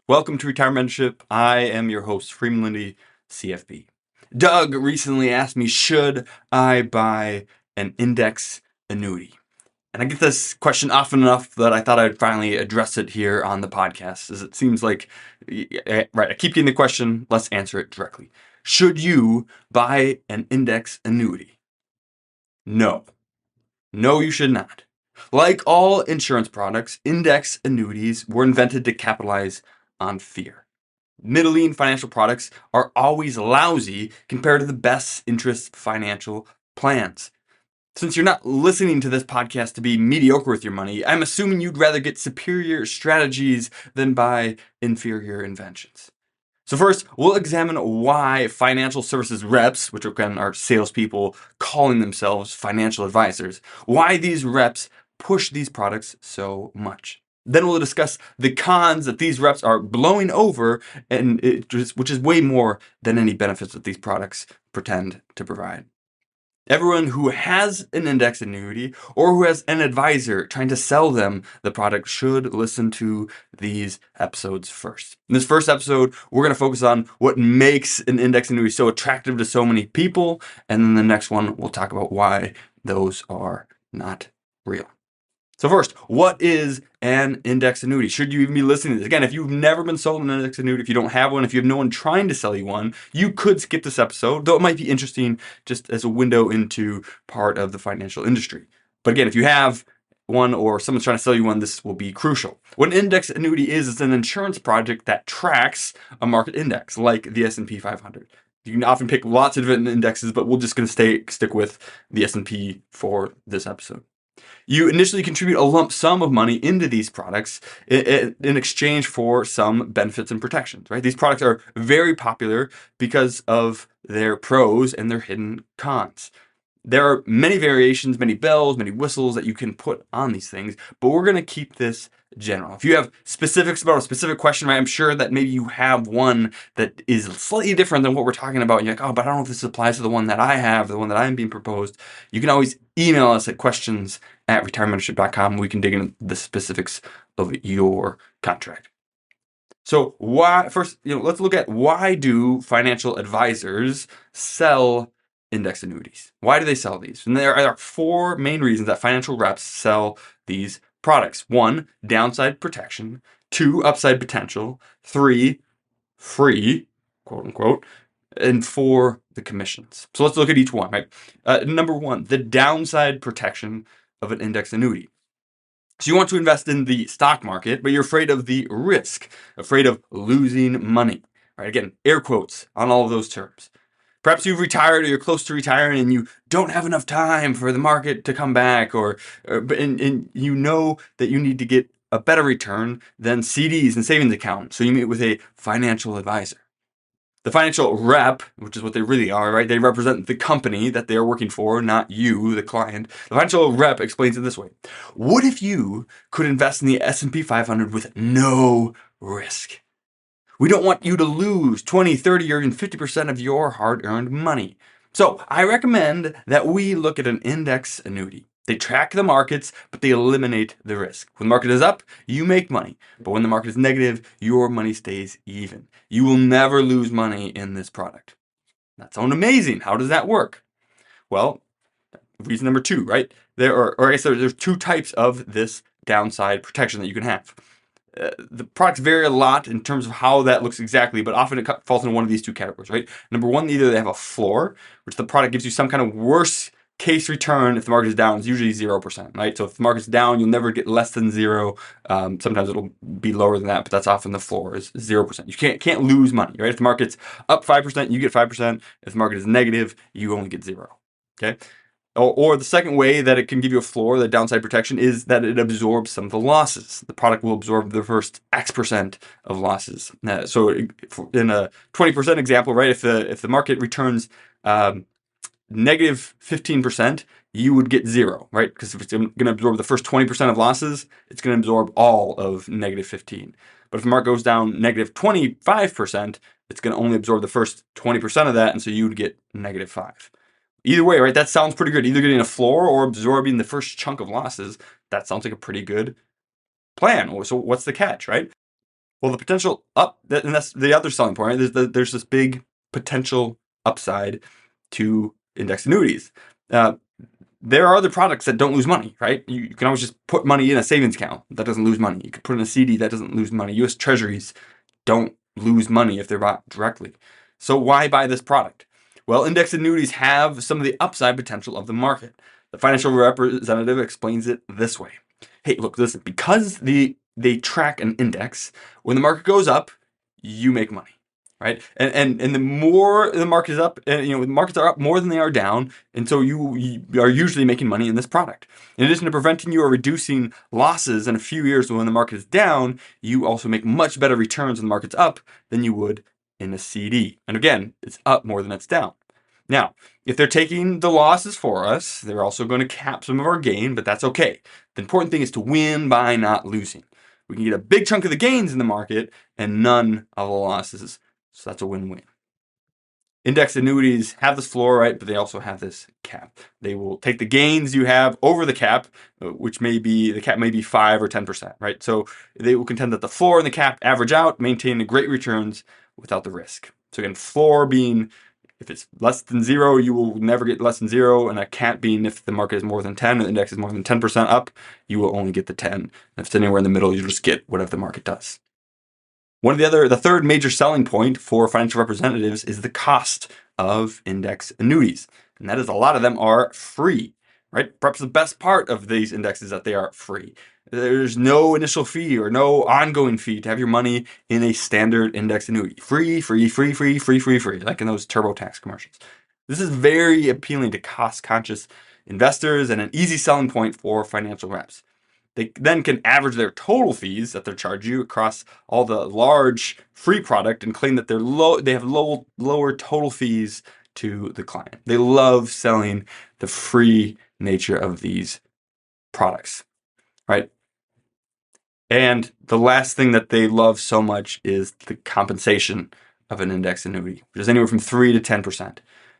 Welcome to Retirement Mentorship. I am your host, Freeman Lindy, CFP. Doug recently asked me, should I buy an index annuity? And I get this question often enough that I thought I'd finally address it here on the podcast, as it seems like, right, I keep getting the question, let's answer it directly. Should you buy an index annuity? No. No, you should not. Like all insurance products, index annuities were invented to capitalize on fear. Middling financial products are always lousy compared to the best interest financial plans. Since you're not listening to this podcast to be mediocre with your money, I'm assuming you'd rather get superior strategies than buy inferior inventions. So first, we'll examine why financial services reps, which again are salespeople calling themselves financial advisors, why these reps push these products so much. Then we'll discuss the cons that these reps are blowing over, which is way more than any benefits that these products pretend to provide. Everyone who has an index annuity or who has an advisor trying to sell them the product should listen to these episodes first. In this first episode, we're going to focus on what makes an index annuity so attractive to so many people. And then the next one, we'll talk about why those are not real. So first, what is an index annuity? Should you even be listening to this? Again, if you've never been sold an index annuity, if you don't have one, if you have no one trying to sell you one, you could skip this episode, though it might be interesting just as a window into part of the financial industry. But again, if you have one or someone's trying to sell you one, this will be crucial. What an index annuity is, it's an insurance project that tracks a market index like the S&P 500. You can often pick lots of different indexes, but we're just going to stick with the S&P for this episode. You initially contribute a lump sum of money into these products in exchange for some benefits and protections, right? These products are very popular because of their pros and their hidden cons. There are many variations, many bells, many whistles that you can put on these things, but we're going to keep this general. If you have specifics about a specific question, right, I'm sure that maybe you have one that is slightly different than what we're talking about. And you're like, oh, but I don't know if this applies to the one that I have, the one that I'm being proposed. You can always email us at questions@retirementmentorship.com. We can dig into the specifics of your contract. So let's look at why do financial advisors sell index annuities? Why do they sell these? And there are four main reasons that financial reps sell these products. 1, downside protection. 2, upside potential. 3, free, quote unquote. And 4, the commissions. So let's look at each one, right? Number 1, the downside protection of an index annuity. So you want to invest in the stock market, but you're afraid of the risk, afraid of losing money, right? Again, air quotes on all of those terms. Perhaps you've retired or you're close to retiring and you don't have enough time for the market to come back, and you know that you need to get a better return than CDs and savings accounts. So you meet with a financial advisor. The financial rep, which is what they really are, right? They represent the company that they are working for, not you, the client. The financial rep explains it this way. What if you could invest in the S&P 500 with no risk? We don't want you to lose 20, 30, or even 50% of your hard-earned money. So I recommend that we look at an index annuity. They track the markets, but they eliminate the risk. When the market is up, you make money. But when the market is negative, your money stays even. You will never lose money in this product. That sounds amazing. How does that work? Well, reason number 2, right? There's 2 types of this downside protection that you can have. The products vary a lot in terms of how that looks exactly, but often it falls into one of these 2 categories, right? Number 1, either they have a floor, which the product gives you some kind of worst case return if the market is down. It's usually 0%, right? So if the market's down, you'll never get less than 0. Sometimes it'll be lower than that, but that's often the floor is 0%. You can't lose money, right? If the market's up 5%, you get 5%. If the market is negative, you only get 0. Okay. Or the second way that it can give you a floor, the downside protection, is that it absorbs some of the losses. The product will absorb the first X% of losses. So in a 20% example, right, if the market returns negative 15%, you would get 0, right? Because if it's going to absorb the first 20% of losses, it's going to absorb all of negative 15. But if the market goes down negative 25%, it's going to only absorb the first 20% of that, and so you would get negative 5. Either way, right, that sounds pretty good. Either getting a floor or absorbing the first chunk of losses, that sounds like a pretty good plan. So what's the catch, right? Well, the potential and that's the other selling point, right? There's this big potential upside to index annuities. Uh, there are other products that don't lose money, right? You can always just put money in a savings account that doesn't lose money. You can put in a CD that doesn't lose money. U.S. Treasuries don't lose money if they're bought directly. So why buy this product? Well, index annuities have some of the upside potential of the market. The financial representative explains it this way. Hey, look, listen, because they track an index, when the market goes up, you make money, right? And the more the market is up, the markets are up more than they are down, and so you are usually making money in this product. In addition to preventing you or reducing losses in a few years when the market is down, you also make much better returns when the market's up than you would in a CD. And again, it's up more than it's down. Now, if they're taking the losses for us, they're also going to cap some of our gain, but that's okay. The important thing is to win by not losing. We can get a big chunk of the gains in the market and none of the losses. So that's a win-win. Index annuities have this floor, right? But they also have this cap. They will take the gains you have over the cap, which the cap may be 5 or 10%, right? So they will contend that the floor and the cap average out, maintaining great returns without the risk. So again, floor being if it's less than 0, you will never get less than 0. And a cap being if the market is more than 10, the index is more than 10% up, you will only get the 10. And if it's anywhere in the middle, you'll just get whatever the market does. The third major selling point for financial representatives is the cost of index annuities. And that is a lot of them are free, right? Perhaps the best part of these indexes that they are free. There's no initial fee or no ongoing fee to have your money in a standard index annuity. Free, free, free, free, free, free, free, like in those TurboTax commercials. This is very appealing to cost-conscious investors and an easy selling point for financial reps. They then can average their total fees that they're charging you across all the large free product and claim that they have lower total fees to the client. They love selling the free nature of these products, right? And the last thing that they love so much is the compensation of an index annuity, which is anywhere from 3 to 10%.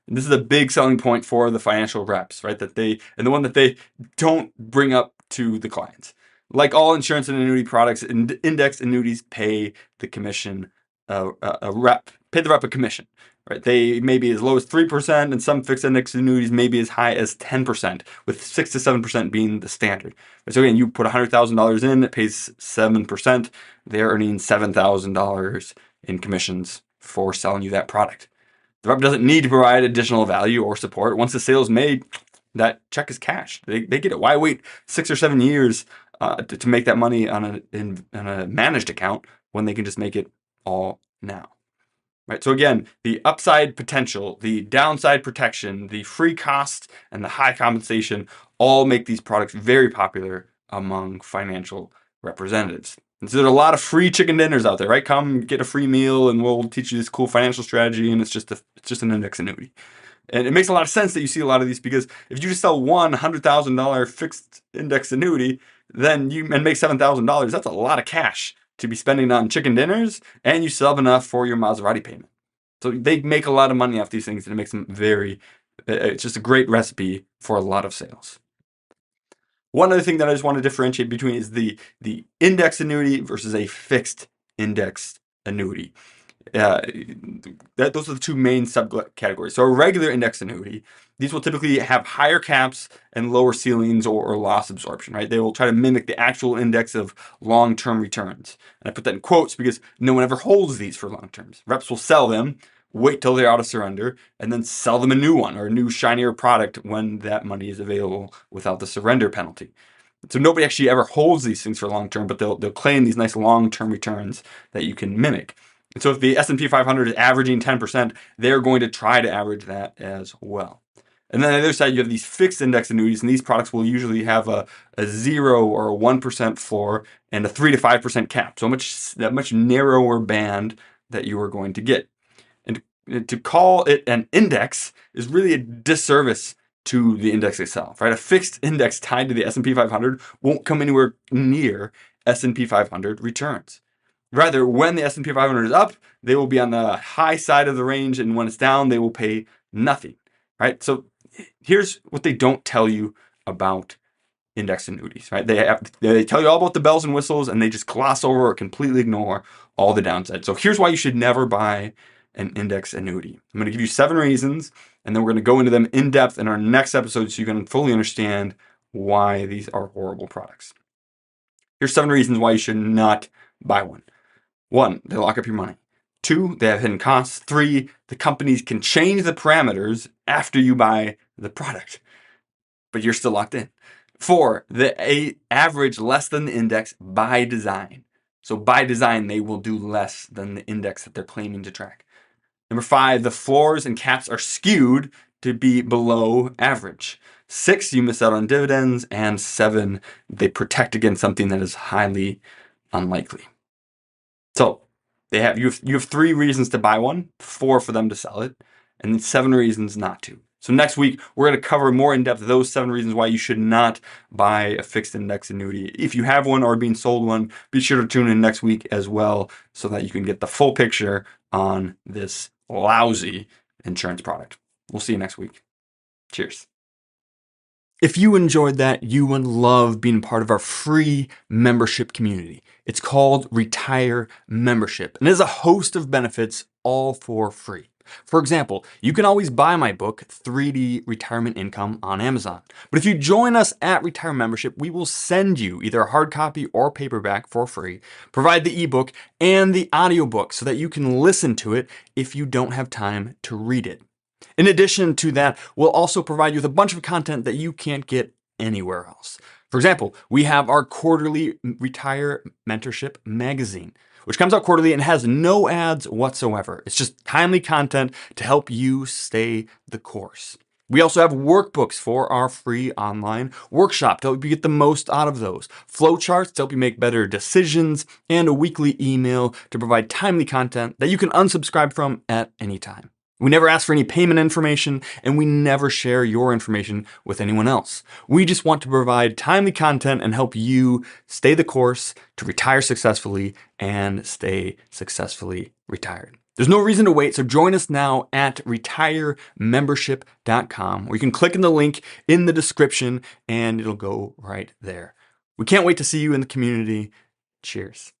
And this is a big selling point for the financial reps, right? The one that they don't bring up to the clients. Like all insurance and annuity products, index annuities pay the commission, pay the rep a commission, right? They may be as low as 3%, and some fixed index annuities may be as high as 10%, with 6 to 7% being the standard. So again, you put $100,000 in, it pays 7%. They're earning $7,000 in commissions for selling you that product. The rep doesn't need to provide additional value or support. Once the sale is made, that check is cashed. They get it. Why wait 6 or 7 years to make that money on a managed account when they can just make it all now? Right. So again, the upside potential, the downside protection, the free cost, and the high compensation all make these products very popular among financial representatives. And so there's a lot of free chicken dinners out there, right? Come get a free meal and we'll teach you this cool financial strategy, and it's just an index annuity. And it makes a lot of sense that you see a lot of these, because if you just sell one $100,000 fixed index annuity, and make $7,000, that's a lot of cash to be spending on chicken dinners, and you still have enough for your Maserati payment. So they make a lot of money off these things, and it makes them it's just a great recipe for a lot of sales. One other thing that I just want to differentiate between is the index annuity versus a fixed index annuity. Those are the two main subcategories. So a regular index annuity, these will typically have higher caps and lower ceilings or loss absorption, right? They will try to mimic the actual index of long-term returns. And I put that in quotes because no one ever holds these for long terms. Reps will sell them, wait till they're out of surrender, and then sell them a new one or a new shinier product when that money is available without the surrender penalty. So nobody actually ever holds these things for long term, but they'll claim these nice long-term returns that you can mimic. And so if the S&P 500 is averaging 10%, they're going to try to average that as well. And then on the other side, you have these fixed index annuities, and these products will usually have a 0 or a 1% floor and a 3 to 5% cap. So that much narrower band that you are going to get. And to call it an index is really a disservice to the index itself, right? A fixed index tied to the S&P 500 won't come anywhere near S&P 500 returns. Rather, when the S&P 500 is up, they will be on the high side of the range, and when it's down, they will pay nothing, right? So here's what they don't tell you about index annuities, right? They tell you all about the bells and whistles, and they just gloss over or completely ignore all the downside. So here's why you should never buy an index annuity. I'm going to give you 7 reasons, and then we're going to go into them in depth in our next episode so you can fully understand why these are horrible products. Here's 7 reasons why you should not buy one. 1, they lock up your money. 2, they have hidden costs. 3, the companies can change the parameters after you buy the product, but you're still locked in. 4, they average less than the index by design. So by design, they will do less than the index that they're claiming to track. Number 5, the floors and caps are skewed to be below average. 6, you miss out on dividends. And 7, they protect against something that is highly unlikely. So you have 3 reasons to buy one, 4 for them to sell it, and 7 reasons not to. So next week, we're going to cover more in depth those 7 reasons why you should not buy a fixed index annuity. If you have one or are being sold one, be sure to tune in next week as well so that you can get the full picture on this lousy insurance product. We'll see you next week. Cheers. If you enjoyed that, you would love being part of our free membership community. It's called Retire Membership, and it has a host of benefits all for free. For example, you can always buy my book, 3D Retirement Income, on Amazon. But if you join us at Retire Membership, we will send you either a hard copy or paperback for free, provide the ebook and the audiobook so that you can listen to it if you don't have time to read it. In addition to that, we'll also provide you with a bunch of content that you can't get anywhere else. For example, we have our quarterly Retire Mentorship magazine, which comes out quarterly and has no ads whatsoever. It's just timely content to help you stay the course. We also have workbooks for our free online workshop to help you get the most out of those, flowcharts to help you make better decisions, and a weekly email to provide timely content that you can unsubscribe from at any time. We never ask for any payment information, and we never share your information with anyone else. We just want to provide timely content and help you stay the course to retire successfully and stay successfully retired. There's no reason to wait, so join us now at retiremembership.com, or you can click in the link in the description and it'll go right there. We can't wait to see you in the community. Cheers.